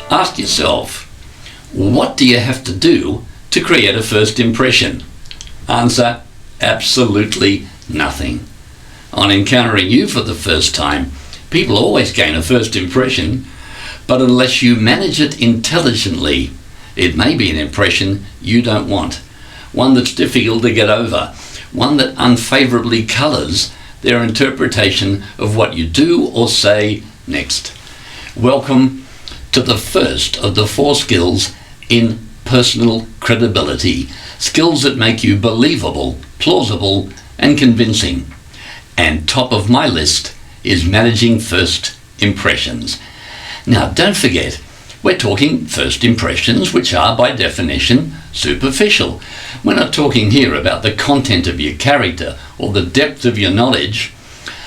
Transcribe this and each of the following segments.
Ask yourself, what do you have to do to create a first impression? Answer, absolutely nothing. On encountering you for the first time, people always gain a first impression, but unless you manage it intelligently, it may be an impression you don't want, one that's difficult to get over, one that unfavourably colours their interpretation of what you do or say next. Welcome to the first of the 4 skills in personal credibility, skills that make you believable, plausible and convincing. And top of my list is managing first impressions. Now don't forget, we're talking first impressions which are by definition superficial. We're not talking here about the content of your character or the depth of your knowledge.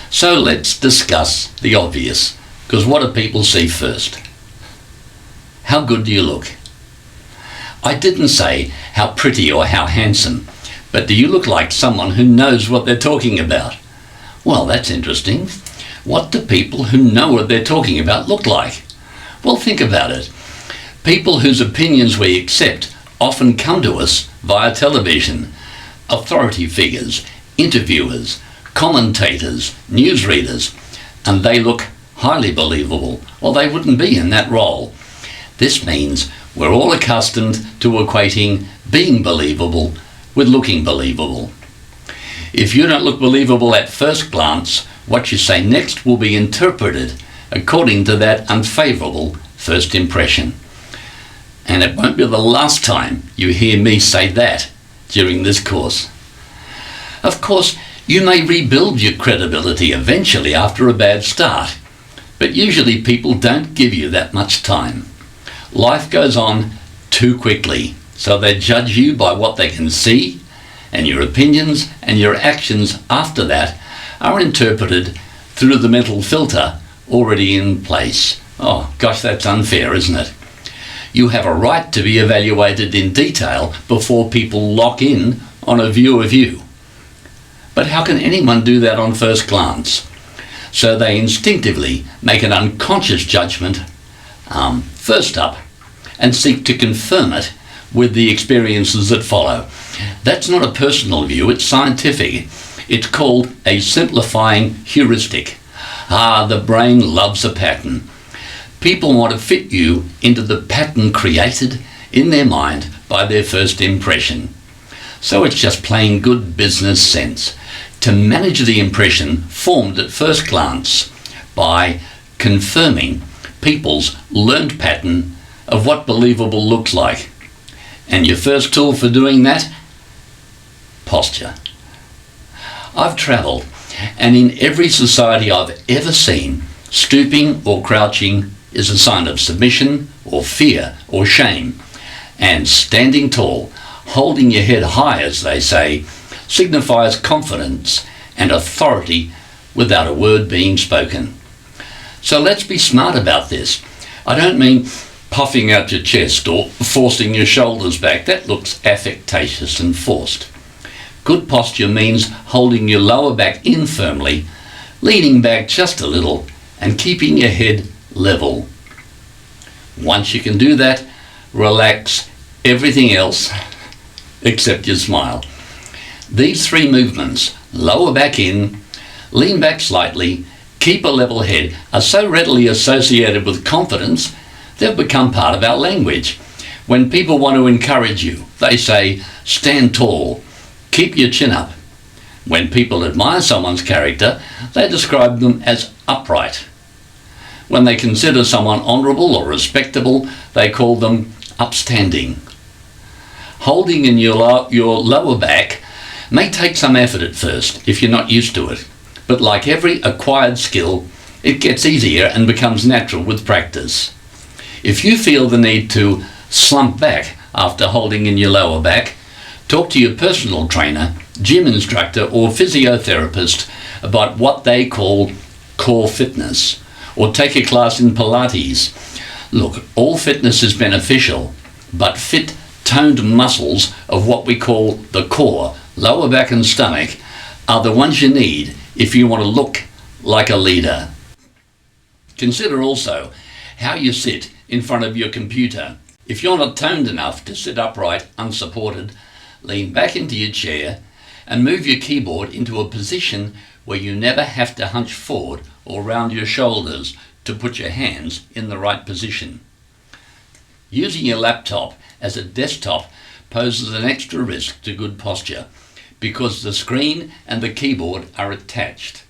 So let's discuss the obvious, because what do people see first? How good do you look? I didn't say how pretty or how handsome, but do you look like someone who knows what they're talking about? Well, that's interesting. What do people who know what they're talking about look like? Well, think about it. People whose opinions we accept often come to us via television. Authority figures, interviewers, commentators, newsreaders, and they look highly believable, or they wouldn't be in that role. This means we're all accustomed to equating being believable with looking believable. If you don't look believable at first glance, what you say next will be interpreted according to that unfavourable first impression. And it won't be the last time you hear me say that during this course. Of course, you may rebuild your credibility eventually after a bad start, but usually people don't give you that much time. Life goes on too quickly, so they judge you by what they can see, and your opinions and your actions after that are interpreted through the mental filter already in place. Oh gosh, that's unfair, isn't it? You have a right to be evaluated in detail before people lock in on a view of you. But how can anyone do that on first glance? So they instinctively make an unconscious judgment first up and seek to confirm it with the experiences that follow. That's not a personal view, it's scientific. It's called a simplifying heuristic. The brain loves a pattern. People want to fit you into the pattern created in their mind by their first impression. So it's just plain good business sense to manage the impression formed at first glance by confirming people's learned pattern of what believable looks like. And your first tool for doing that? Posture. I've travelled, and in every society I've ever seen, stooping or crouching is a sign of submission or fear or shame, and standing tall, holding your head high, as they say, signifies confidence and authority without a word being spoken. So let's be smart about this. I don't mean puffing out your chest or forcing your shoulders back. That looks affectatious and forced. Good posture means holding your lower back in firmly, leaning back just a little, and keeping your head level. Once you can do that, relax everything else except your smile. These 3 movements, lower back in, lean back slightly, keep a level head, are so readily associated with confidence, they've become part of our language. When people want to encourage you, they say, stand tall, keep your chin up. When people admire someone's character, they describe them as upright. When they consider someone honourable or respectable, they call them upstanding. Holding in your lower back may take some effort at first if you're not used to it, but like every acquired skill, it gets easier and becomes natural with practice. If you feel the need to slump back after holding in your lower back, talk to your personal trainer, gym instructor or physiotherapist about what they call core fitness, or take a class in Pilates. Look, all fitness is beneficial, but fit, toned muscles of what we call the core, lower back and stomach, are the ones you need if you want to look like a leader. Consider also how you sit in front of your computer. If you're not toned enough to sit upright unsupported, lean back into your chair and move your keyboard into a position where you never have to hunch forward or round your shoulders to put your hands in the right position. Using your laptop as a desktop poses an extra risk to good posture because the screen and the keyboard are attached.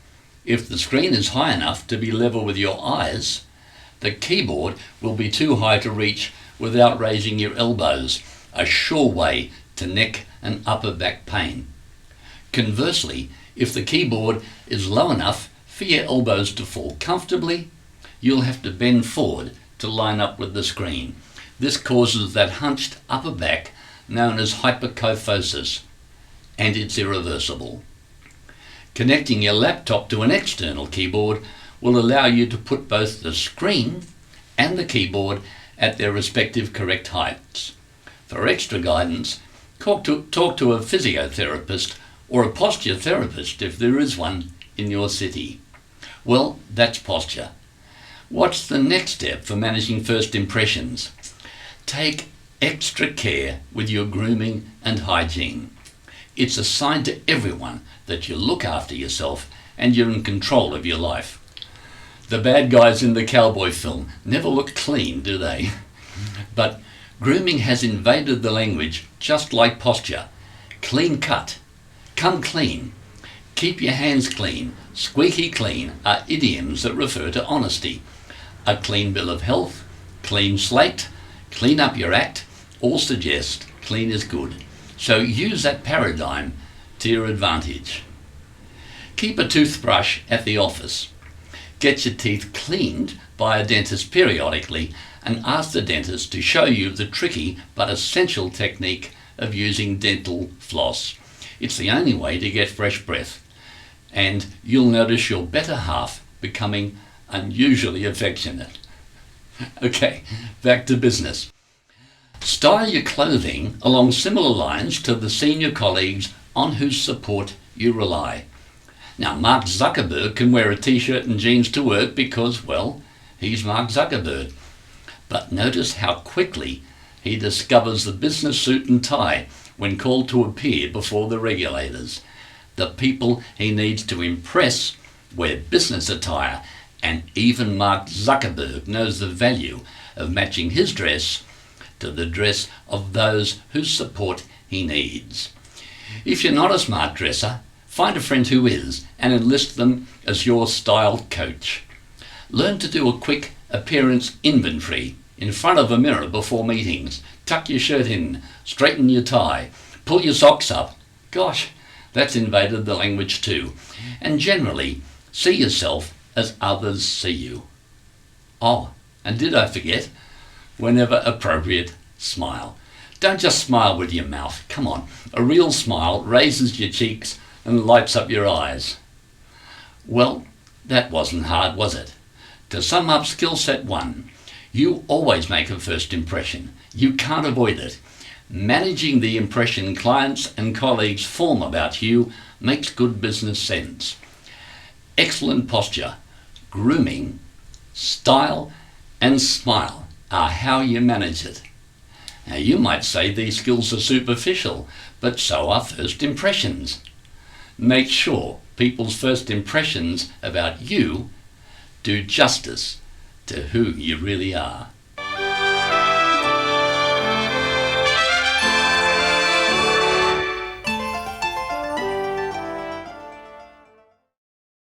If the screen is high enough to be level with your eyes, the keyboard will be too high to reach without raising your elbows, a sure way to neck and upper back pain. Conversely, if the keyboard is low enough for your elbows to fall comfortably, you'll have to bend forward to line up with the screen. This causes that hunched upper back known as hyperkyphosis, and it's irreversible. Connecting your laptop to an external keyboard will allow you to put both the screen and the keyboard at their respective correct heights. For extra guidance, talk to a physiotherapist or a posture therapist if there is one in your city. Well, that's posture. What's the next step for managing first impressions? Take extra care with your grooming and hygiene. It's a sign to everyone that you look after yourself and you're in control of your life. The bad guys in the cowboy film never look clean, do they? But grooming has invaded the language just like posture. Clean cut, come clean, keep your hands clean, squeaky clean are idioms that refer to honesty. A clean bill of health, clean slate, clean up your act, all suggest clean is good. So use that paradigm to your advantage. Keep a toothbrush at the office. Get your teeth cleaned by a dentist periodically and ask the dentist to show you the tricky but essential technique of using dental floss. It's the only way to get fresh breath, and you'll notice your better half becoming unusually affectionate. Okay, back to business. Style your clothing along similar lines to the senior colleagues on whose support you rely. Now, Mark Zuckerberg can wear a t-shirt and jeans to work because, well, he's Mark Zuckerberg. But notice how quickly he discovers the business suit and tie when called to appear before the regulators. The people he needs to impress wear business attire, and even Mark Zuckerberg knows the value of matching his dress to the dress of those whose support he needs. If you're not a smart dresser, find a friend who is and enlist them as your style coach. Learn to do a quick appearance inventory in front of a mirror before meetings. Tuck your shirt in, straighten your tie, pull your socks up. Gosh, that's invaded the language too. And generally, see yourself as others see you. Oh, and did I forget? Whenever appropriate, smile. Don't just smile with your mouth. Come on, a real smile raises your cheeks and lights up your eyes. Well, that wasn't hard, was it? To sum up skill set 1, you always make a first impression. You can't avoid it. Managing the impression clients and colleagues form about you makes good business sense. Excellent posture, grooming, style, and smile are how you manage it. Now, you might say these skills are superficial, but so are first impressions. Make sure people's first impressions about you do justice to who you really are.